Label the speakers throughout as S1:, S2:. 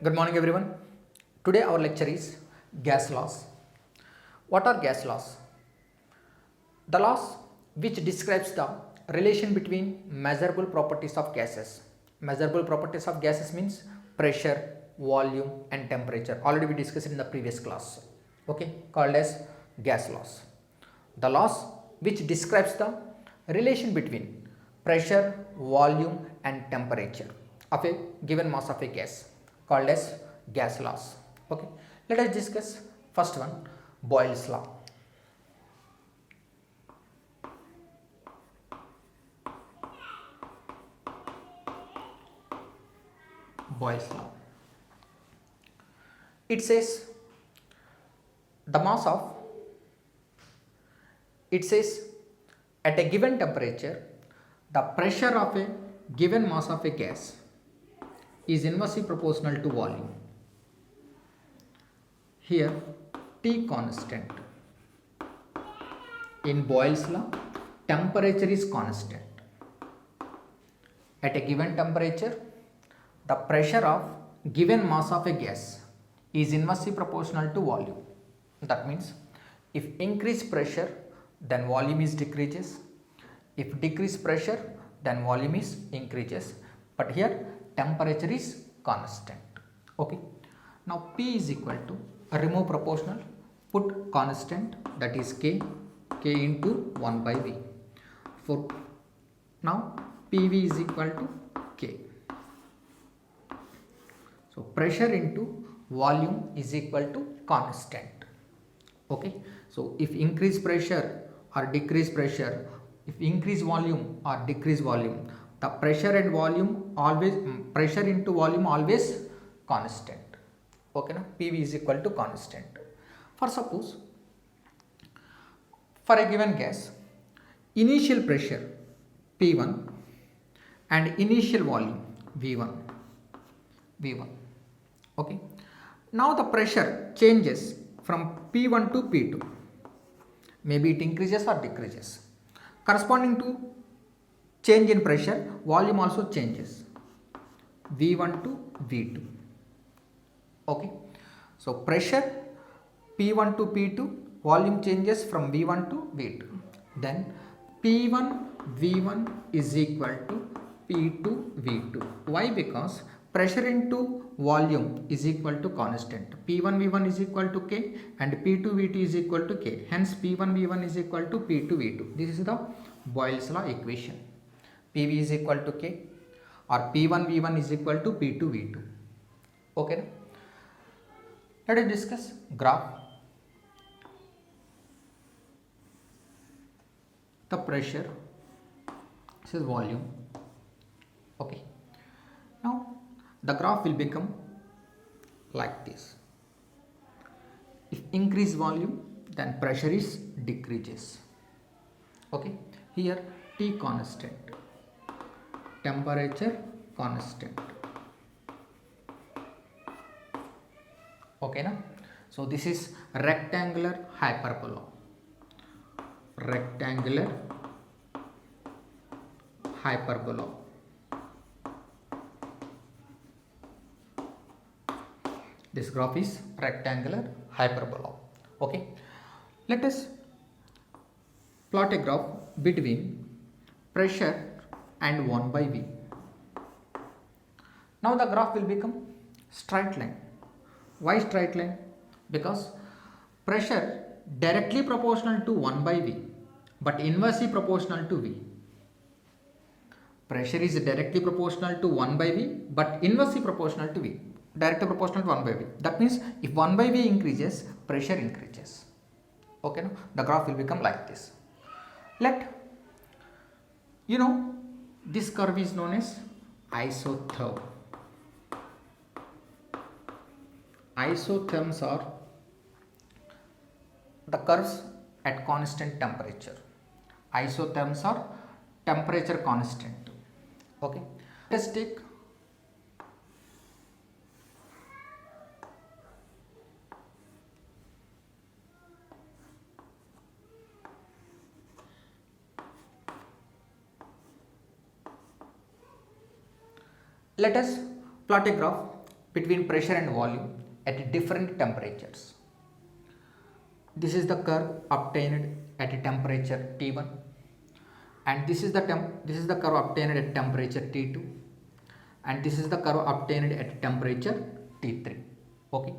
S1: Good morning, everyone. Today, our lecture is gas laws. What are gas laws? The laws which describes the relation between measurable properties of gases. Measurable properties of gases means pressure, volume, and temperature. Already we discussed in the previous class. Okay, called as gas laws. The laws which describes the relation between pressure, volume, and temperature of a given mass of a gas called as gas laws. Okay, let us discuss first one, Boyle's law. Boyle's law. It says the mass of it says at a given temperature the pressure of a given mass of a gas is inversely proportional to volume. Here T constant. In Boyle's law, temperature is constant. At a given temperature, the pressure of given mass of a gas is inversely proportional to volume. That means if increase pressure, then volume is decreases. If decrease pressure, then volume is increases. But here temperature is constant. Okay. Now P is equal to remove proportional, put constant, that is K into 1 by V. For now PV is equal to K. So pressure into volume is equal to constant. Okay. So if increase pressure or decrease pressure, if increase volume or decrease volume, the pressure and volume always, pressure into volume always constant. Okay, now PV is equal to constant. For suppose, for a given gas, initial pressure P1 and initial volume V1. Okay. Now the pressure changes from P1 to P2. Maybe it increases or decreases. Corresponding to change in pressure, volume also changes. V1 to V2. Okay. So pressure P1 to P2, volume changes from V1 to V2. Then P1 V1 is equal to P2 V2. Why? Because pressure into volume is equal to constant. P1 V1 is equal to K and P2 V2 is equal to K. Hence P1 V1 is equal to P2 V2. This is the Boyle's law equation. PV is equal to K or P1 V1 is equal to P2 V2. Okay. Let us discuss graph. The pressure, this is volume. Okay. Now the graph will become like this. If increase volume, then pressure is decreases. Okay. Here T constant, temperature constant. Okay, na? So this is rectangular hyperbola. Rectangular hyperbola. This graph is rectangular hyperbola. Okay. Let us plot a graph between pressure and 1 by V. Now the graph will become straight line. Why straight line? Because pressure directly proportional to 1 by V but inversely proportional to V. Pressure is directly proportional to 1 by V but inversely proportional to V. Directly proportional to 1 by V. That means if 1 by V increases, pressure increases. Okay, no? The graph will become like this. This curve is known as isotherm. Isotherms are the curves at constant temperature. Isotherms are temperature constant. Okay. Let's take let us plot a graph between pressure and volume at different temperatures. This is the curve obtained at a temperature T1, and this is the curve obtained at temperature T2, and this is the curve obtained at temperature T3. Okay,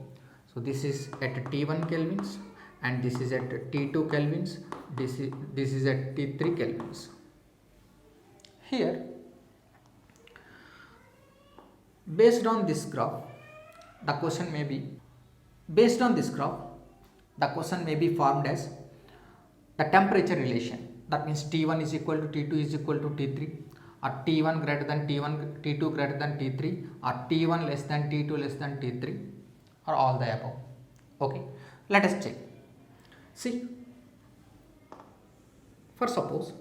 S1: so this is at T1 kelvins, and this is at T2 kelvins, this is at T3 kelvins. Here, based on this graph, the question may be formed as the temperature relation. That means T1 is equal to T2 is equal to T3, or T1 greater than T1, T2 greater than T3, or T1 less than T2 less than T3, or all the above. Okay, let us check. See, for suppose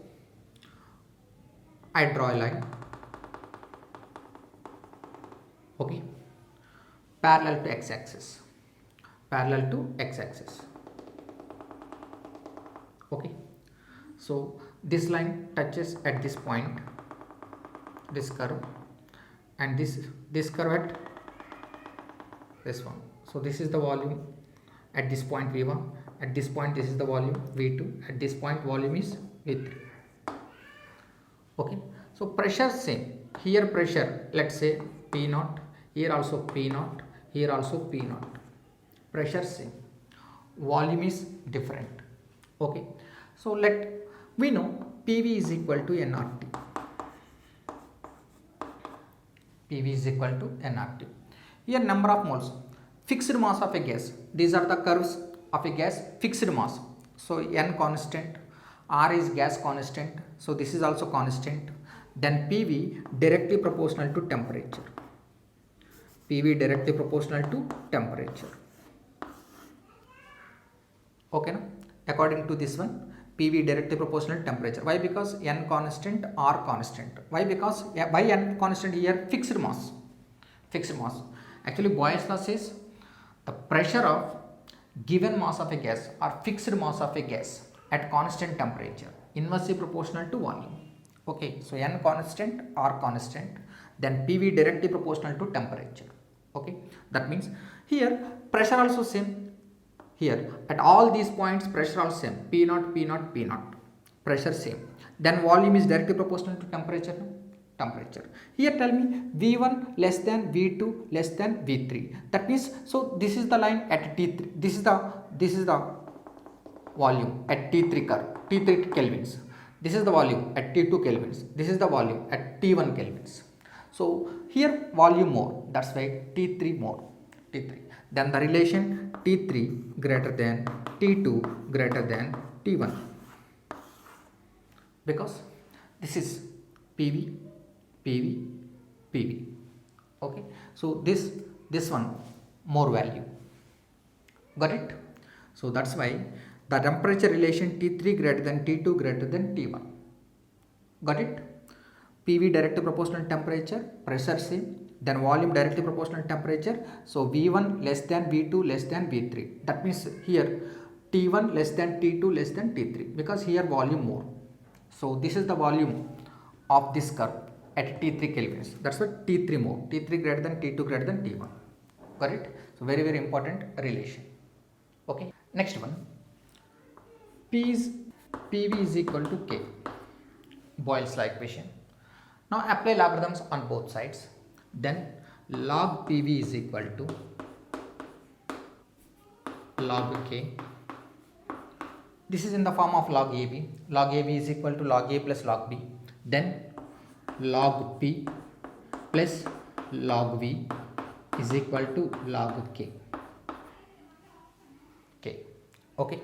S1: I draw a line, okay, parallel to x-axis, okay. So this line touches at this point, this curve, and this curve at this one. So this is the volume at this point V1, at this point this is the volume V2, at this point volume is V3. Okay, so pressure same. Here pressure, let's say P0, here also P0, here also P0. Pressure same, volume is different. Okay, so we know PV is equal to nRT. PV is equal to nRT. Here number of moles, fixed mass of a gas. These are the curves of a gas, fixed mass. So N constant, R is gas constant. So this is also constant. Then PV directly proportional to temperature. PV directly proportional to temperature. Okay, no? According to this one, PV directly proportional to temperature. Why? Because N constant, R constant. Why? Because why N constant here? Fixed mass. Actually, Boyle's law says the pressure of given mass of a gas or fixed mass of a gas at constant temperature inversely proportional to volume. Okay, so N constant, R constant, then PV directly proportional to temperature. Okay, that means here pressure also same. Here at all these points pressure also same, P0, pressure same. Then volume is directly proportional to temperature. Here tell me V1 less than V2 less than V3. That means, so this is the line at T3. This is the volume at T3 curve, T3 kelvins. This is the volume at T2 kelvins. This is the volume at T1 kelvins. So here volume more. That's why T3 more. T3. Then the relation T3 greater than T2 greater than T1. Because this is PV. Okay, so this one more value. Got it? So that's why the temperature relation T3 greater than T2 greater than T1. Got it? PV directly proportional to temperature, pressure same, then volume directly proportional to temperature. So V1 less than V2 less than V3. That means here T1 less than T2 less than T3, because here volume more. So this is the volume of this curve at T3 kelvins. That's why T3 more. T3 greater than T2 greater than T1. Got it? So very important relation. Okay. Next one. PV is equal to K. Boyle's law equation. Now apply logarithms on both sides. Then log PV is equal to log K. This is in the form of log AB. Log AB is equal to log A plus log B. Then log P plus log V is equal to log K. Okay.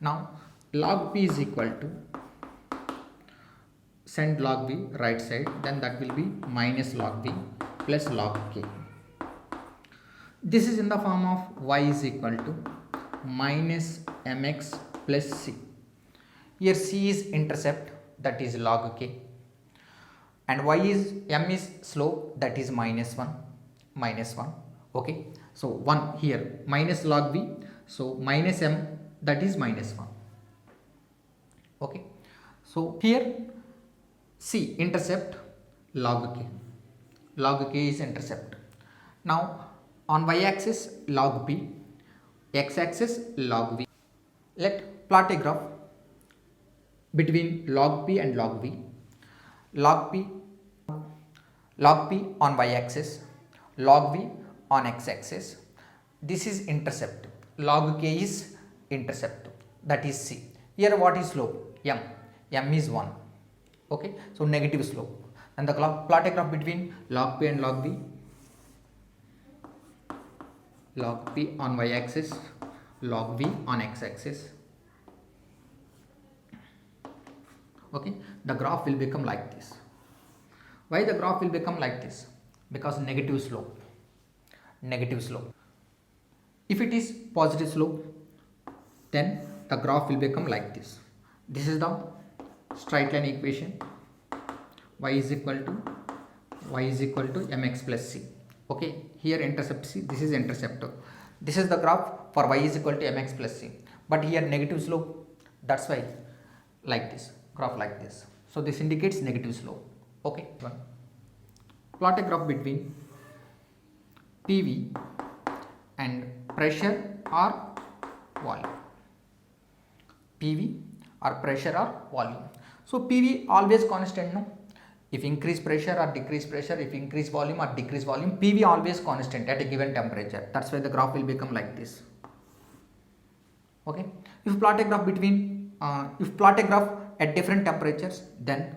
S1: Now log P is equal to, send log V right side, then that will be minus log V plus log K. This is in the form of y is equal to minus mx plus c. Here c is intercept, that is log K, and m is slope, that is minus 1. Okay, so 1 here minus log V, so minus m, that is minus 1. Okay, so here c intercept, log K is intercept. Now On y-axis log p, x-axis log v. Let plot a graph between log p and log v. Log p on y-axis, log v on x-axis. This is intercept. Log k is intercept, that is c. Here what is slope? M is 1. Okay, so negative slope. And the plot a graph between log p and log v. Log p on y-axis, log v on x-axis. Okay, the graph will become like this. Why the graph will become like this? Because negative slope. Negative slope. If it is positive slope, then the graph will become like this. This is the straight line equation. Y is equal to mx plus c. Okay, here intercept c, this is intercept. This is the graph for y is equal to mx plus c. But here negative slope, that's why like this, graph like this. So this indicates negative slope. Okay, plot a graph between PV and pressure or volume. PV or pressure or volume. So PV always constant, no? If increase pressure or decrease pressure, if increase volume or decrease volume, PV always constant at a given temperature. That's why the graph will become like this. Okay. If plot a graph between, if plot a graph at different temperatures, then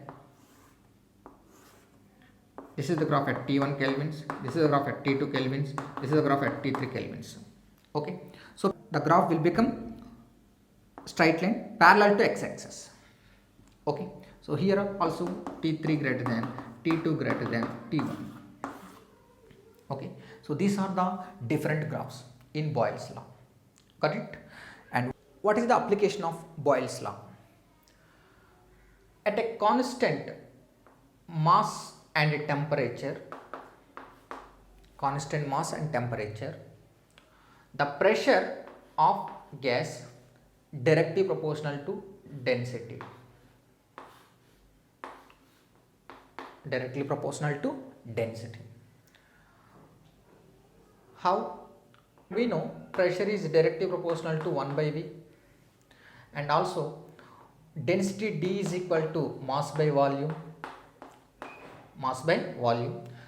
S1: this is the graph at T1 kelvins, this is the graph at T2 kelvins, this is the graph at T3 kelvins. Okay. So the graph will become straight line parallel to x-axis. Okay. So here also T3 greater than, T2 greater than T1. Okay. So these are the different graphs in Boyle's law. Got it? And what is the application of Boyle's law? At a constant mass and temperature, the pressure of gas directly proportional to density. Directly proportional to density. How? We know pressure is directly proportional to 1 by V, and also density D is equal to mass by volume.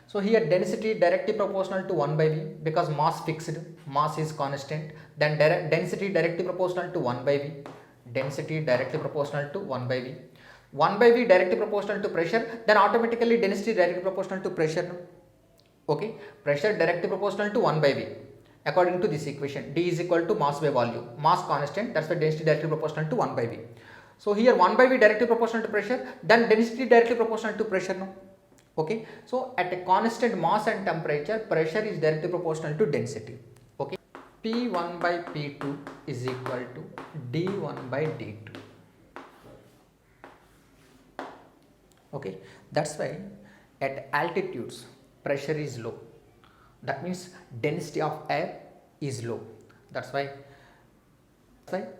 S1: So here density directly proportional to 1 by V because mass fixed, mass is constant, then density directly proportional to 1 by V, density directly proportional to 1 by V. 1 by V directly proportional to pressure, then automatically density directly proportional to pressure. Okay, pressure directly proportional to 1 by V. According to this equation, D is equal to mass by volume, mass constant, that's why density directly proportional to 1 by V. So here 1 by V directly proportional to pressure, then density directly proportional to pressure. No? Okay, so at a constant mass and temperature, pressure is directly proportional to density. Okay, P1 by P2 is equal to D1 by D2. Okay, that's why at altitudes pressure is low. That means density of air is low. That's why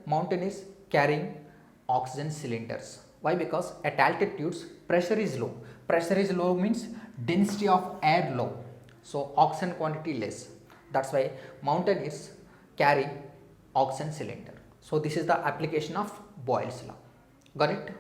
S1: mountain is carrying oxygen cylinders. Why? Because at altitudes pressure is low. Pressure is low means density of air low. So oxygen quantity less. That's why mountain is carrying oxygen cylinder. So this is the application of Boyle's law. Got it?